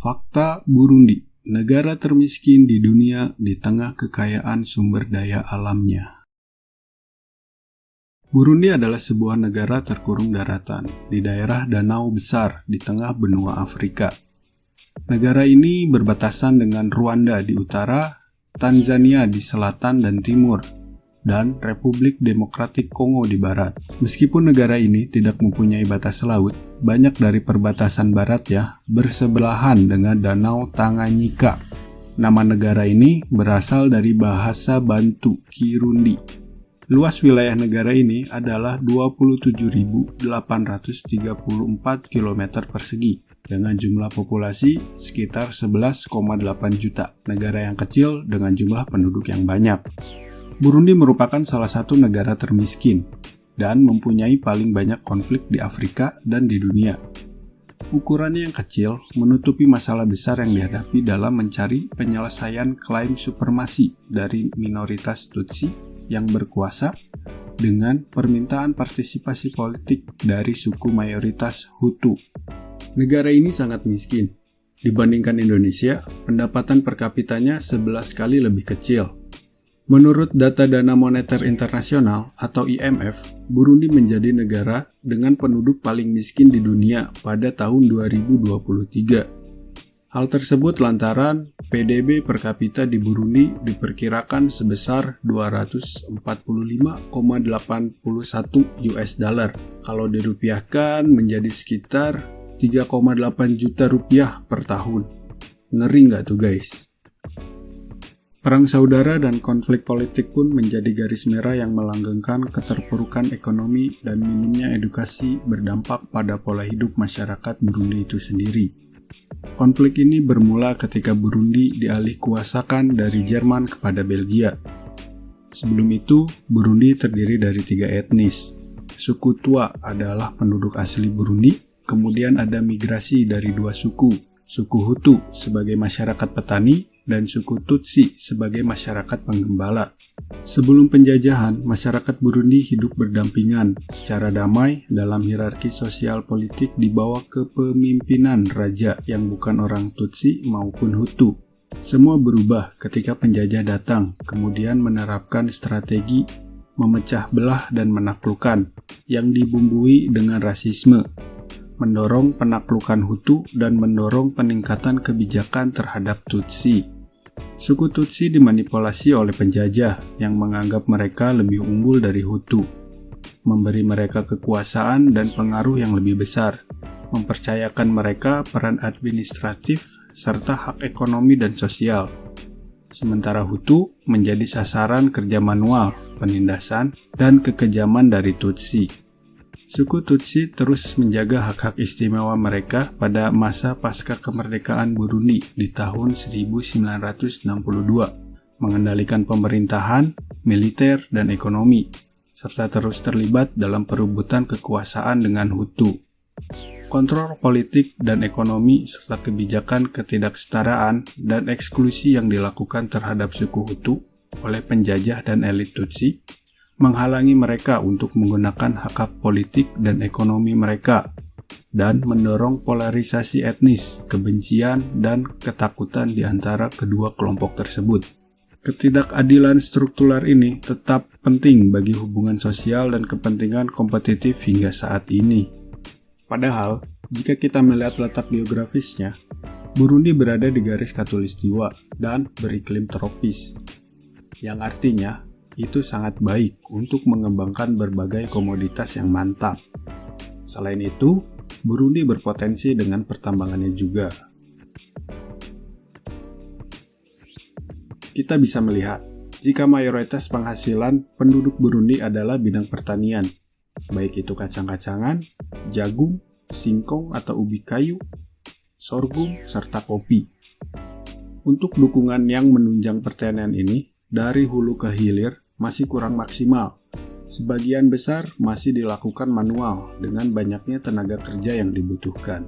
Fakta Burundi, negara termiskin di dunia di tengah kekayaan sumber daya alamnya. Burundi adalah sebuah negara terkurung daratan di daerah danau besar di tengah benua Afrika. Negara ini berbatasan dengan Rwanda di utara, Tanzania di selatan dan timur, dan Republik Demokratik Kongo di barat. Meskipun negara ini tidak mempunyai batas laut, banyak dari perbatasan baratnya bersebelahan dengan Danau Tanganyika. Nama negara ini berasal dari bahasa Bantu Kirundi. Luas wilayah negara ini adalah 27.834 km persegi dengan jumlah populasi sekitar 11,8 juta. Negara yang kecil dengan jumlah penduduk yang banyak. Burundi merupakan salah satu negara termiskin dan mempunyai paling banyak konflik di Afrika dan di dunia. Ukurannya yang kecil menutupi masalah besar yang dihadapi dalam mencari penyelesaian klaim supremasi dari minoritas Tutsi yang berkuasa dengan permintaan partisipasi politik dari suku mayoritas Hutu. Negara ini sangat miskin. Dibandingkan Indonesia, pendapatan per kapitanya 11 kali lebih kecil. Menurut data Dana Moneter Internasional atau IMF, Burundi menjadi negara dengan penduduk paling miskin di dunia pada tahun 2023. Hal tersebut lantaran PDB per kapita di Burundi diperkirakan sebesar 245,81 US dollar. Kalau dirupiahkan menjadi sekitar 3,8 juta rupiah per tahun. Ngeri nggak tuh guys? Perang saudara dan konflik politik pun menjadi garis merah yang melanggengkan keterpurukan ekonomi dan minimnya edukasi berdampak pada pola hidup masyarakat Burundi itu sendiri. Konflik ini bermula ketika Burundi dialihkuasakan dari Jerman kepada Belgia. Sebelum itu, Burundi terdiri dari 3 etnis. Suku Twa adalah penduduk asli Burundi, kemudian ada migrasi dari 2 suku Hutu sebagai masyarakat petani dan suku Tutsi sebagai masyarakat penggembala. Sebelum penjajahan, masyarakat Burundi hidup berdampingan secara damai dalam hierarki sosial politik di bawah kepemimpinan raja yang bukan orang Tutsi maupun Hutu. Semua berubah ketika penjajah datang, kemudian menerapkan strategi memecah belah dan menaklukkan yang dibumbui dengan rasisme, mendorong penaklukan Hutu dan mendorong peningkatan kebijakan terhadap Tutsi. Suku Tutsi dimanipulasi oleh penjajah yang menganggap mereka lebih unggul dari Hutu, memberi mereka kekuasaan dan pengaruh yang lebih besar, mempercayakan mereka peran administratif serta hak ekonomi dan sosial. Sementara Hutu menjadi sasaran kerja manual, penindasan, dan kekejaman dari Tutsi. Suku Tutsi terus menjaga hak-hak istimewa mereka pada masa pasca kemerdekaan Burundi di tahun 1962, mengendalikan pemerintahan, militer, dan ekonomi, serta terus terlibat dalam perebutan kekuasaan dengan Hutu. Kontrol politik dan ekonomi serta kebijakan ketidaksetaraan dan eksklusi yang dilakukan terhadap suku Hutu oleh penjajah dan elit Tutsi menghalangi mereka untuk menggunakan hak-hak politik dan ekonomi mereka, dan mendorong polarisasi etnis, kebencian, dan ketakutan di antara kedua kelompok tersebut. Ketidakadilan struktural ini tetap penting bagi hubungan sosial dan kepentingan kompetitif hingga saat ini. Padahal, jika kita melihat letak geografisnya, Burundi berada di garis khatulistiwa dan beriklim tropis, yang artinya itu sangat baik untuk mengembangkan berbagai komoditas yang mantap. Selain itu, Burundi berpotensi dengan pertambangannya juga. Kita bisa melihat, jika mayoritas penghasilan penduduk Burundi adalah bidang pertanian, baik itu kacang-kacangan, jagung, singkong atau ubi kayu, sorghum, serta kopi. Untuk dukungan yang menunjang pertanian ini, dari hulu ke hilir, masih kurang maksimal. Sebagian besar masih dilakukan manual dengan banyaknya tenaga kerja yang dibutuhkan.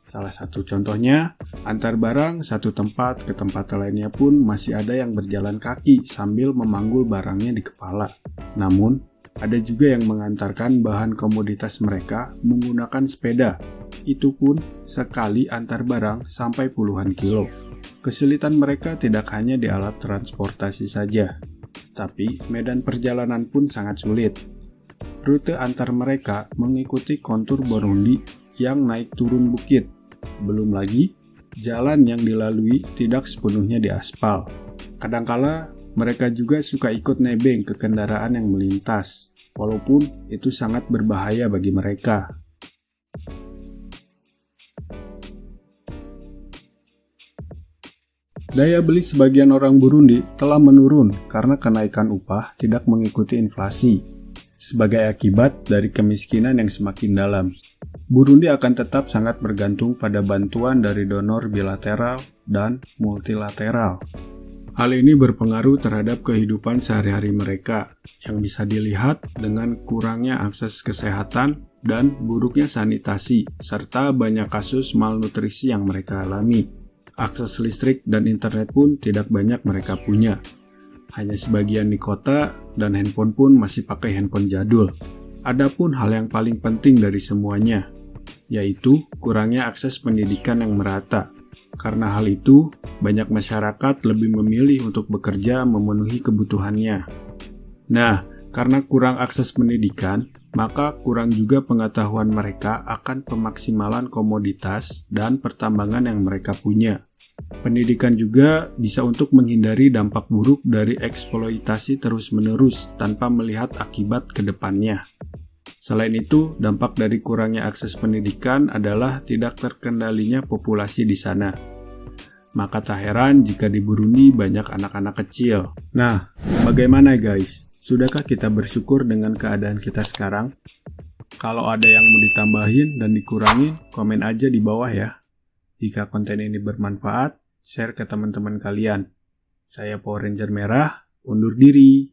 Salah satu contohnya, antar barang satu tempat ke tempat lainnya pun masih ada yang berjalan kaki sambil memanggul barangnya di kepala. Namun, ada juga yang mengantarkan bahan komoditas mereka menggunakan sepeda Itu pun sekali antar barang sampai puluhan kilo. Kesulitan mereka tidak hanya di alat transportasi saja, tapi medan perjalanan pun sangat sulit. Rute antar mereka mengikuti kontur Burundi yang naik turun bukit. Belum lagi, jalan yang dilalui tidak sepenuhnya diaspal. Kadangkala, mereka juga suka ikut nebeng ke kendaraan yang melintas, walaupun itu sangat berbahaya bagi mereka. Daya beli sebagian orang Burundi telah menurun karena kenaikan upah tidak mengikuti inflasi, sebagai akibat dari kemiskinan yang semakin dalam. Burundi akan tetap sangat bergantung pada bantuan dari donor bilateral dan multilateral. Hal ini berpengaruh terhadap kehidupan sehari-hari mereka, yang bisa dilihat dengan kurangnya akses kesehatan dan buruknya sanitasi, serta banyak kasus malnutrisi yang mereka alami. Akses listrik dan internet pun tidak banyak mereka punya. Hanya sebagian di kota, dan handphone pun masih pakai handphone jadul. Adapun hal yang paling penting dari semuanya, yaitu kurangnya akses pendidikan yang merata. Karena hal itu, banyak masyarakat lebih memilih untuk bekerja memenuhi kebutuhannya. Nah, karena kurang akses pendidikan, maka kurang juga pengetahuan mereka akan pemaksimalan komoditas dan pertambangan yang mereka punya. Pendidikan juga bisa untuk menghindari dampak buruk dari eksploitasi terus-menerus tanpa melihat akibat ke depannya. Selain itu, dampak dari kurangnya akses pendidikan adalah tidak terkendalinya populasi di sana. Maka tak heran jika di Burundi banyak anak-anak kecil. Nah, bagaimana guys? Sudahkah kita bersyukur dengan keadaan kita sekarang? Kalau ada yang mau ditambahin dan dikurangin, komen aja di bawah ya. Jika konten ini bermanfaat, share ke teman-teman kalian. Saya Power Ranger Merah, undur diri.